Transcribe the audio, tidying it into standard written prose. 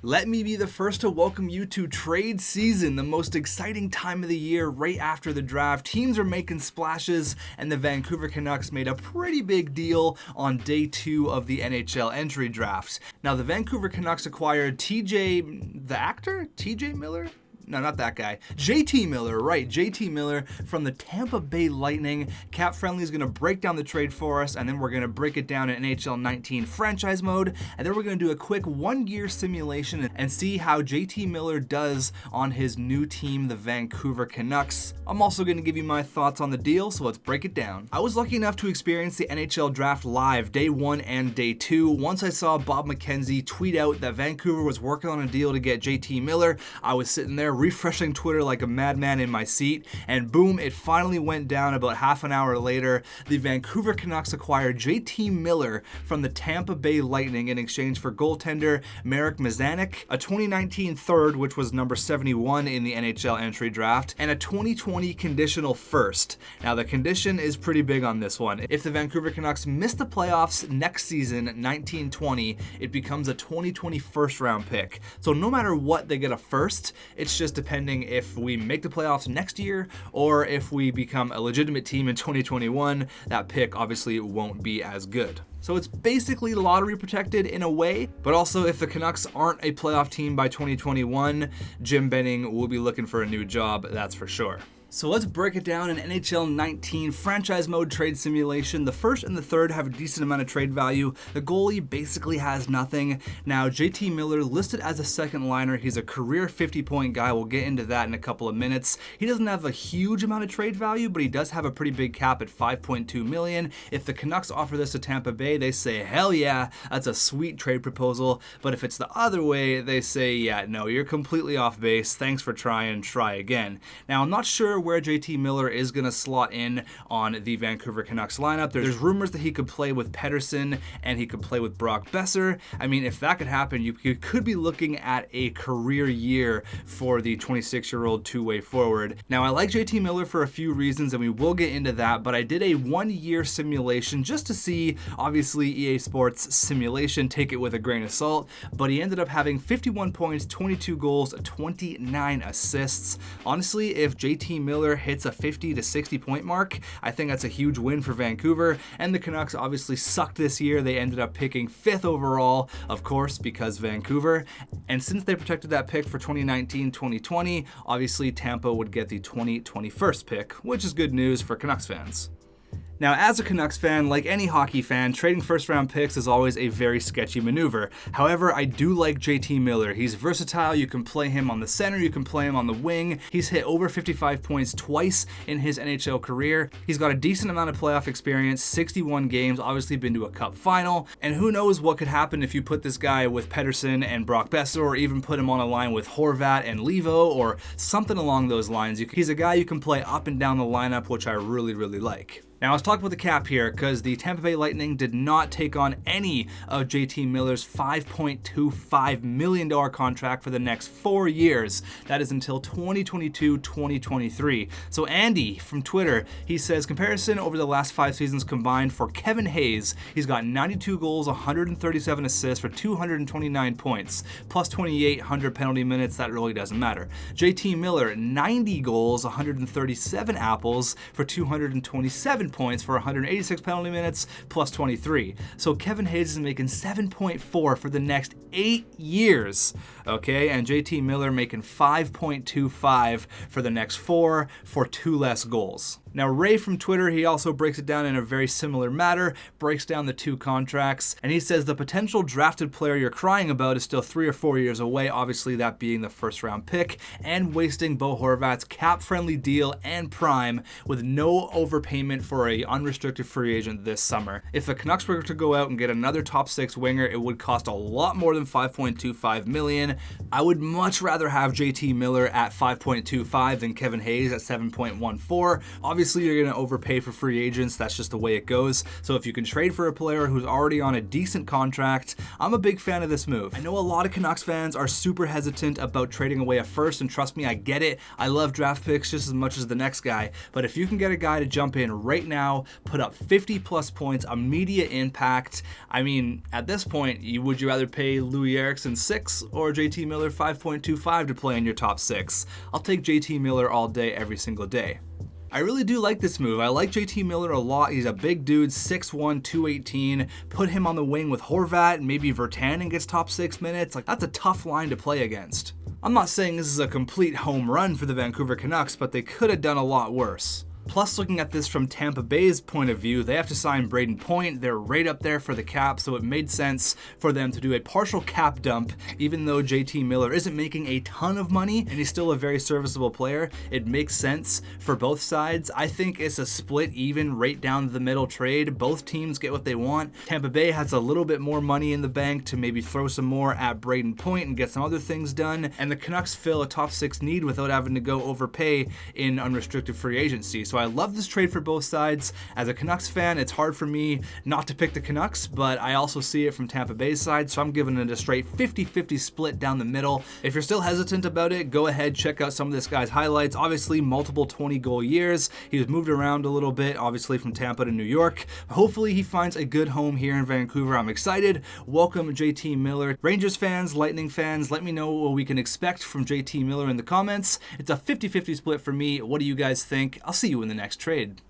Let me be the first to welcome you to trade season, the most exciting time of the year right after the draft. Teams are making splashes, and the Vancouver Canucks made a pretty big deal on day 2 of the NHL entry drafts. Now, the Vancouver Canucks acquired the actor? TJ Miller? No, not that guy. JT Miller, right. JT Miller from the Tampa Bay Lightning. Cap Friendly is going to break down the trade for us, and then we're going to break it down in NHL 19 franchise mode, and then we're going to do a quick 1-year simulation and see how JT Miller does on his new team, the Vancouver Canucks. I'm also going to give you my thoughts on the deal, so let's break it down. I was lucky enough to experience the NHL draft live, day 1 and day 2. Once I saw Bob McKenzie tweet out that Vancouver was working on a deal to get JT Miller, I was sitting there refreshing Twitter like a madman in my seat, and boom, it finally went down. About half an hour later, the Vancouver Canucks acquired JT Miller from the Tampa Bay Lightning in exchange for goaltender Marek Mazanek, a 2019 third, which was number 71 in the NHL entry draft, and a 2020 conditional first. Now, the condition is pretty big on this one. If the Vancouver Canucks miss the playoffs next season, 1920, it becomes a 2020 first round pick. So no matter what, they get a first. It's just depending if we make the playoffs next year or if we become a legitimate team in 2021, that pick obviously won't be as good. So it's basically lottery protected in a way, but also if the Canucks aren't a playoff team by 2021, Jim Benning will be looking for a new job, that's for sure. So let's break it down in NHL 19 franchise mode trade simulation. The first and the third have a decent amount of trade value. The goalie basically has nothing. Now, JT Miller listed as a second liner. He's a career 50-point guy. We'll get into that in a couple of minutes. He doesn't have a huge amount of trade value, but he does have a pretty big cap at $5.2 million. If the Canucks offer this to Tampa Bay, they say, hell yeah, that's a sweet trade proposal. But if it's the other way, they say, yeah, no, you're completely off base. Thanks for trying. Try again. Now, I'm not sure where JT Miller is going to slot in on the Vancouver Canucks lineup. There's rumors that he could play with Pettersson and he could play with Brock Besser. I mean, if that could happen, you could be looking at a career year for the 26-year-old two-way forward. Now, I like JT Miller for a few reasons, and we will get into that, but I did a 1-year simulation just to see, obviously, EA Sports simulation, take it with a grain of salt, but he ended up having 51 points, 22 goals, 29 assists. Honestly, if JT Miller hits a 50 to 60 point mark, I think that's a huge win for Vancouver, and the Canucks obviously sucked this year. They ended up picking 5th overall, of course, because Vancouver, and since they protected that pick for 2019-2020, obviously Tampa would get the 2021st pick, which is good news for Canucks fans. Now, as a Canucks fan, like any hockey fan, trading first-round picks is always a very sketchy maneuver. However, I do like JT Miller. He's versatile. You can play him on the center. You can play him on the wing. He's hit over 55 points twice in his NHL career. He's got a decent amount of playoff experience, 61 games, obviously been to a cup final. And who knows what could happen if you put this guy with Pettersson and Brock Besser, or even put him on a line with Horvat and Levo, or something along those lines. He's a guy you can play up and down the lineup, which I really, really like. Now, let's talk about the cap here, because the Tampa Bay Lightning did not take on any of JT Miller's $5.25 million contract for the next 4 years. That is until 2022-2023. So Andy from Twitter, he says, comparison over the last 5 seasons combined for Kevin Hayes, he's got 92 goals, 137 assists for 229 points, plus 2,800 penalty minutes. That really doesn't matter. JT Miller, 90 goals, 137 apples for 227 points for 186 penalty minutes plus 23. So Kevin Hayes is making 7.4 for the next 8 years, okay? And JT Miller making 5.25 for the next 4 for 2 less goals. Now, Ray from Twitter, he also breaks it down in a very similar manner, breaks down the 2 contracts, and he says the potential drafted player you're crying about is still 3 or 4 years away, obviously that being the first round pick, and wasting Bo Horvat's cap-friendly deal and prime with no overpayment for a unrestricted free agent this summer. If the Canucks were to go out and get another top 6 winger, it would cost a lot more than $5.25 million. I would much rather have JT Miller at 5.25 than Kevin Hayes at 7.14. Obviously, you're going to overpay for free agents. That's just the way it goes. So if you can trade for a player who's already on a decent contract, I'm a big fan of this move. I know a lot of Canucks fans are super hesitant about trading away a first, and trust me, I get it. I love draft picks just as much as the next guy. But if you can get a guy to jump in right right now, put up 50 plus points, immediate impact. I mean, at this point, would you rather pay Louis Eriksson 6 or JT Miller 5.25 to play in your top 6? I'll take JT Miller all day, every single day. I really do like this move. I like JT Miller a lot. He's a big dude, 6'1", 218. Put him on the wing with Horvat, maybe Virtanen gets top 6 minutes. Like, that's a tough line to play against. I'm not saying this is a complete home run for the Vancouver Canucks, but they could have done a lot worse. Plus, looking at this from Tampa Bay's point of view, they have to sign Braden Point. They're right up there for the cap, so it made sense for them to do a partial cap dump. Even though JT Miller isn't making a ton of money and he's still a very serviceable player, it makes sense for both sides. I think it's a split even, right down the middle trade. Both teams get what they want. Tampa Bay has a little bit more money in the bank to maybe throw some more at Braden Point and get some other things done, and the Canucks fill a top 6 need without having to go overpay in unrestricted free agency. So I love this trade for both sides. As a Canucks fan, it's hard for me not to pick the Canucks, but I also see it from Tampa Bay's side, so I'm giving it a straight 50-50 split down the middle. If you're still hesitant about it, go ahead, check out some of this guy's highlights. Obviously, multiple 20-goal years. He was moved around a little bit, obviously from Tampa to New York. Hopefully, he finds a good home here in Vancouver. I'm excited. Welcome, JT Miller. Rangers fans, Lightning fans, let me know what we can expect from JT Miller in the comments. It's a 50-50 split for me. What do you guys think? I'll see you in the next trade.